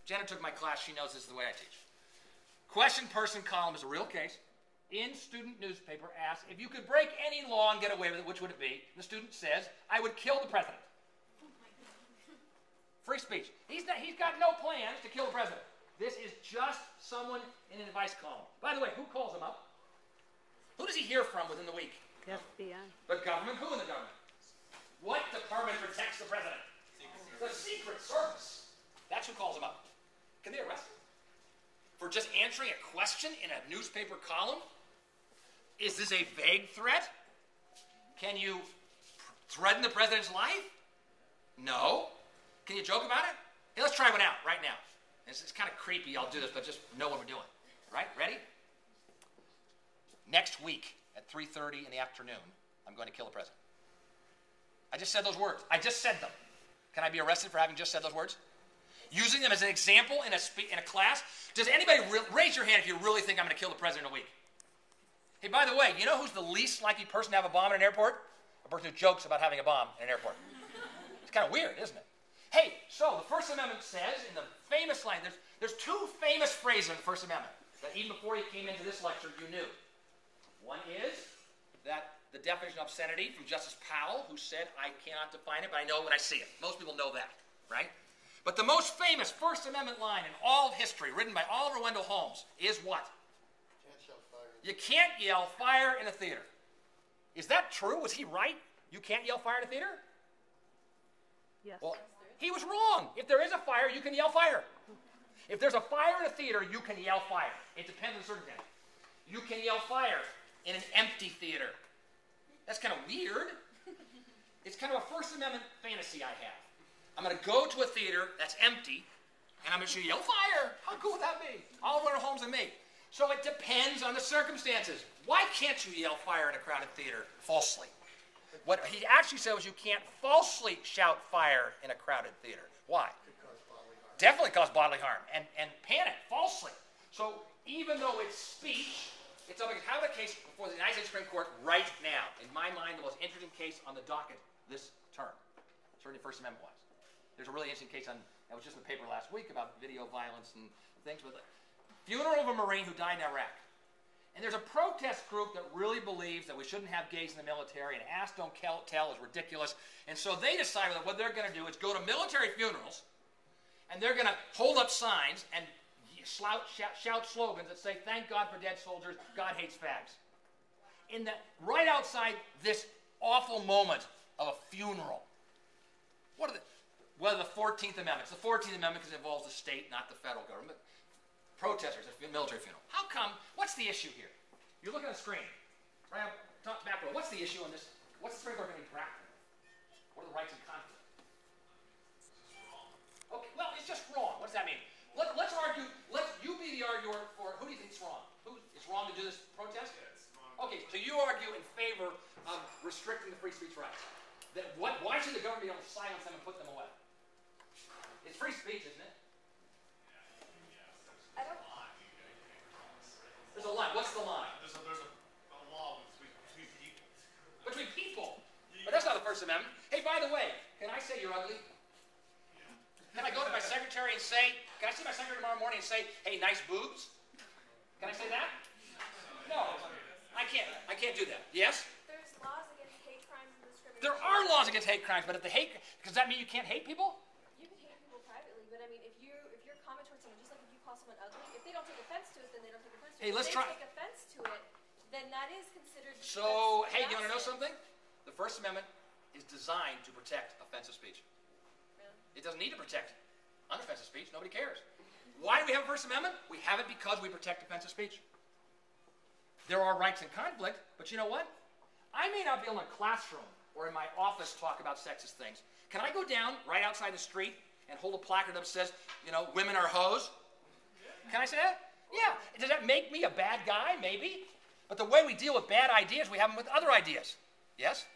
Jenna took my class. She knows this is the way I teach. Question person column is a real case. In student newspaper asks, if you could break any law and get away with it, which would it be? The student says, I would kill the president. Free speech. He's got no plans to kill the president. This is just someone in an advice column. By the way, who calls him up? Who does he hear from within the week? FBI. The government. Who in the government? What department protects the president? The Secret Service. That's who calls him up. Can they arrest him for just answering a question in a newspaper column? Is this a vague threat? Can you threaten the president's life? No. Can you joke about it? Hey, let's try one out right now. It's kind of creepy. I'll do this, but just know what we're doing. Right? Ready? Next week at 3:30 in the afternoon, I'm going to kill the president. I just said those words. I just said them. Can I be arrested for having just said those words? Using them as an example in a class? Does anybody raise your hand if you really think I'm going to kill the president in a week? Hey, by the way, you know who's the least likely person to have a bomb in an airport? A person who jokes about having a bomb in an airport. It's kind of weird, isn't it? Hey, so the First Amendment says in the famous line, there's two famous phrases in the First Amendment that even before you came into this lecture, you knew. One is that the definition of obscenity from Justice Powell, who said, I cannot define it, but I know when I see it. Most people know that, right? But the most famous First Amendment line in all of history, written by Oliver Wendell Holmes, is what? Can't shout fire. You can't yell fire in a theater. Is that true? Was he right? You can't yell fire in a theater? Yes. Well, he was wrong. If there is a fire, you can yell fire. If there's a fire in a theater, you can yell fire. It depends on the circumstance. You can yell fire in an empty theater. That's kind of weird. It's kind of a First Amendment fantasy I have. I'm going to go to a theater that's empty, and I'm going to yell fire. How cool would that be? Oliver Wendell Holmes and me. So it depends on the circumstances. Why can't you yell fire in a crowded theater falsely? What he actually said was you can't falsely shout fire in a crowded theater. Why? Definitely cause bodily harm and panic falsely. So even though it's speech, it's something to have a case before the United States Supreme Court right now. In my mind, the most interesting case on the docket this term, certainly First Amendment wise. There's a really interesting case that was just in the paper last week about video violence and things with the funeral of a Marine who died in Iraq. And there's a protest group that really believes that we shouldn't have gays in the military, and ask, don't tell is ridiculous. And so they decided that what they're going to do is go to military funerals, and they're going to hold up signs and shout slogans that say, thank God for dead soldiers, God hates fags. Right outside this awful moment of a funeral. What are the 14th Amendment? It's the 14th Amendment because it involves the state, not the federal government. Protesters at a military funeral. How come? What's the issue here? You're looking at the screen. Right up top back row. What's the issue on this? What's the Supreme Court going to be practical? What are the rights in conflict? Okay, well, it's just wrong. What does that mean? Let's argue. You be the arguer for who do you think is wrong? It's wrong to do this protest? Okay, so you argue in favor of restricting the free speech rights. Why should the government be able to silence them and put them away? It's free speech, isn't it? There's a line. What's the line? There's a law between people. Between people. But that's not the First Amendment. Hey, by the way, can I say you're ugly? Can I go to my secretary and say, can I see my secretary tomorrow morning and say, hey, nice boobs? Can I say that? No. I can't do that. Yes? There's laws against hate crimes and discrimination. There are laws against hate crimes, but if does that mean you can't hate people? You can hate people privately, but I mean, if your comment towards someone, just like if you call someone ugly, if they don't take offense to it, then they don't take offense to it. Hey, let's if try. they take offense to it, then that is considered. So, hey, you want to know something? The First Amendment is designed to protect offensive speech. Really? It doesn't need to protect unoffensive speech. Nobody cares. Why do we have a First Amendment? We have it because we protect offensive speech. There are rights in conflict, but you know what? I may not be able in a classroom or in my office talk about sexist things. Can I go down right outside the street and hold a placard that says, women are hoes? Can I say that? Yeah. Does that make me a bad guy? Maybe. But the way we deal with bad ideas, we have them with other ideas. Yes?